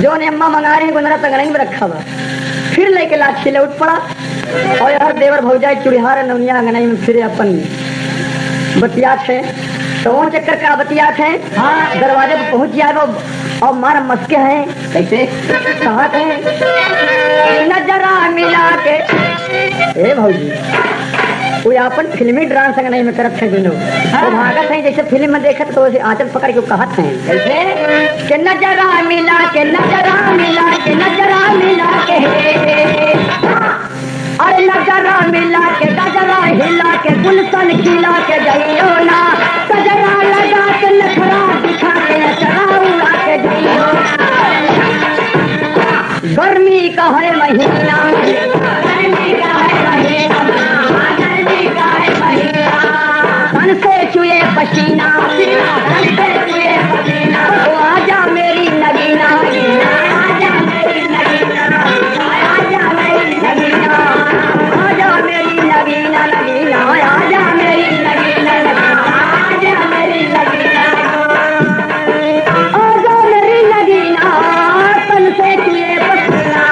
जो ने अम्मा मंगा रहे गुनरा तंगड़े में रखा हुआ फिर लेके लाठी ले उठ पड़ा और हर देवर भौजाई चुड़िहार नौनिया अंगनाई में फिर अपन बतियात है तो वो चक्कर का बतियात है दरवाजे पर पहुंच जाए और मार मस्के हैं कैसे कहाँ है नजरा मिला के ए भौजी वो अपन फिल्मी डांस नहीं में करत है दोनों वो भागत है जैसे फिल्म में देखत तो वैसे आंचल पकड़ के कहत हैं कैसे के नजरा मिला के नजरा मिला के नजरा मिला के अरे नजरा मिला के गजरा हिला के गुलशन खिला के जइयो ना गजरा लगा के नखरा दिखा के नजरा उड़ा के जइयो गर्मी का है महीना गर्मी का है महीना गर्मी का है महीना तन से चुए पसीना तन से चुए पसीना तो आजा मेरी नगीना आजा मेरी नगीना आजा मेरी नगीना आजा मेरी नगीना नगीना आजा मेरी नगीना आजा मेरी नगीना आजा मेरी नगीना तन से चुए पसीना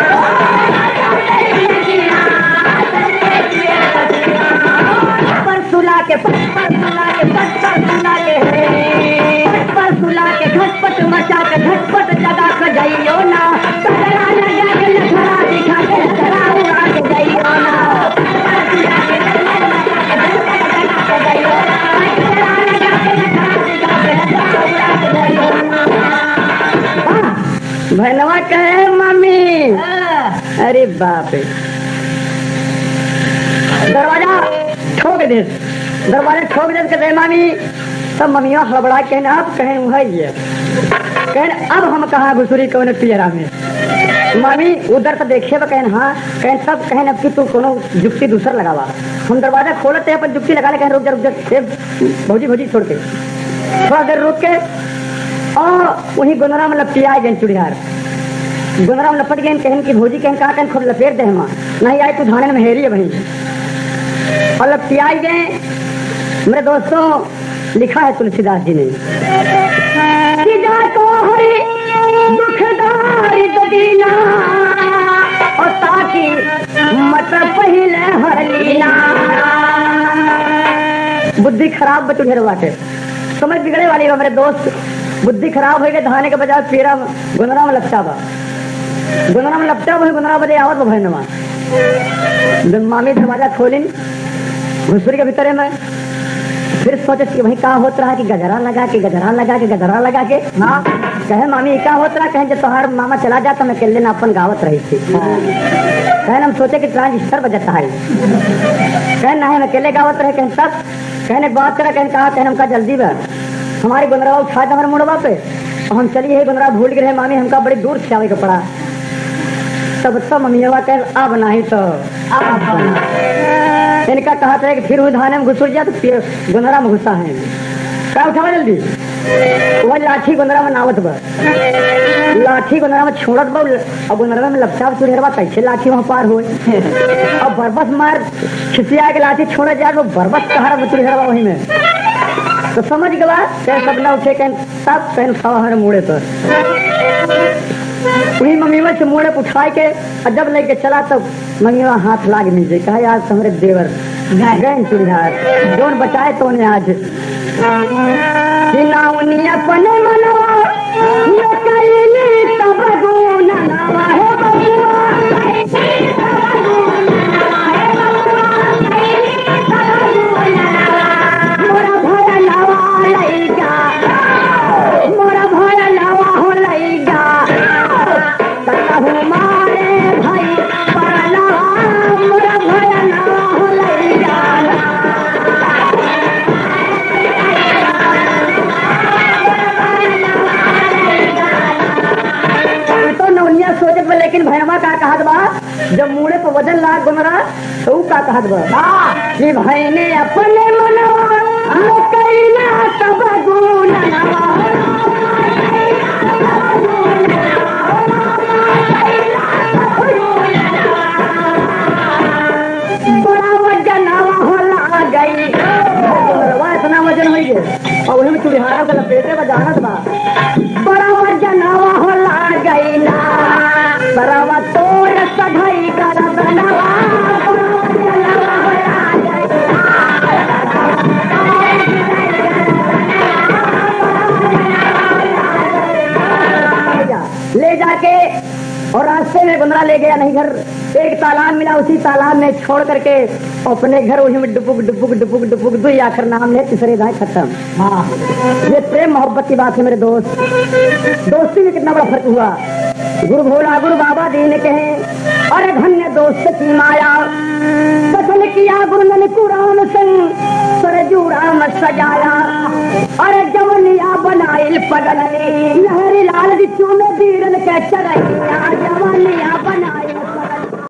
परसुला के घटपट मचा के झटपट जगा के जाइयो ना गजरा लगा के नखरा दिखा के नखरा उड़ा के जाइयो ना भैनवा कहे मम्मी अरे बाप रे दरवाजा ठोक दे के मामी सब मम्मिया हड़बड़ा कहने अब कहें है कहने अब हम कहाँ घुसुरी कौन पियरा में मामी उधर तो देखे कहन हाँ कहन सब कहन अब कि तू कोनो जुक्ति दूसर लगावा हम दरवाजा खोलते हैं पर जुक्ति लगा ले कहन रुक जा भौजी छोड़ के थोड़ा देर रुक के और वही गुनरा में लपटिया गए चुड़ियार गुनरा में लपट गए कहन की भौजी कहन कहा कहन खुद लपेट दे हम नहीं आई तू धाने में हेरी है भाई और लपटिया गए। मेरे दोस्तों लिखा है तुलसीदास जी ने और ताकि मत पहले हरलीना बुद्धि खराब बचुढ़ेरवा के समझ बिगड़े वाली मेरे दोस्त बुद्धि खराब हो गए धाने के बजाय पेरा गुनरा में लपटा हुआ गुनरा बजे आवत भैनवा मामी दरवाजा खोलिन घुसुरी के भीतर में फिर सोचे कि भाई क्या होता रहा कि गजरा लगा के हाँ कहे मामी क्या होता रहा कहे जब तोहार मामा चला जाता मैं अकेले ना अपन गावत रही थी कहे हम सोचे कि ट्रांजिस्टर बजता है कहे ना हम अकेले गावत रहे कहे तब कहने बात करा कहने कहा कहने हमका जल्दी बा हमारी गुनरा उठा हमारे मुड़वा पे और हम चलिए गुनरा भूल गए मामी हमका बड़ी दूर से आवे को पड़ा तब सब मम्मिया कह अब नहीं तो इनका कहा था कि फिर वो धाने में घुस जा तो गुनरा में घुसा है क्या उठावा जल्दी वह लाठी गुनरा में नावत बा लाठी गुनरा में छोड़त बा और गुनरा में लपटा चुड़ेरवा कैसे लाठी वहाँ पार हो और बरबस मार खिसिया के लाठी छोड़ जाए वो बरबस कहार चुड़ेरवा वही में तो समझ गया कह सब ना उठे कह सब पहन खावा हमारे मुड़े पर वही मम्मीवा से मुड़े उठाए के और जब लेके चला तब मम्मीवा हाथ लाग नीचे कहा यार तुम्हारे देवर गए चुड़ियार जोन बचाए तो ने आज अपने मनवा का कहत बा जब मुड़े पे वजन लाग गुमरा तो ऊ का कहत बा कि भाई ने अपने मनवा कैला सब गुनवा बड़ा वजनवा होला गई गुमरवा इतना वजन हो गए और वही में चुड़िहारा का लपेटे में जानत बा बड़ा वजनवा होला गई ना बरावा तोर सधाई कर बनवा ले जाके और रास्ते में गुंदरा ले गया नहीं घर एक तालाब मिला उसी तालाब में छोड़ करके अपने घर वही में डुबुक डुबुक डुबुक डुबुक दुई आखिर नाम ले तीसरे दाएं खत्म। हाँ ये प्रेम मोहब्बत की बात है मेरे दोस्त। दोस्ती में कितना बड़ा फर्क हुआ। गुरु भोला गुरु बाबा दीन कहे अरे धन्य दोस्त की माया कथन किया गुरु ने कुरान संग सरजू राम सजाया अरे जवनिया बनाइल पगलनी लहरी लाल बिच्छू में बीरन के चरैया जवनिया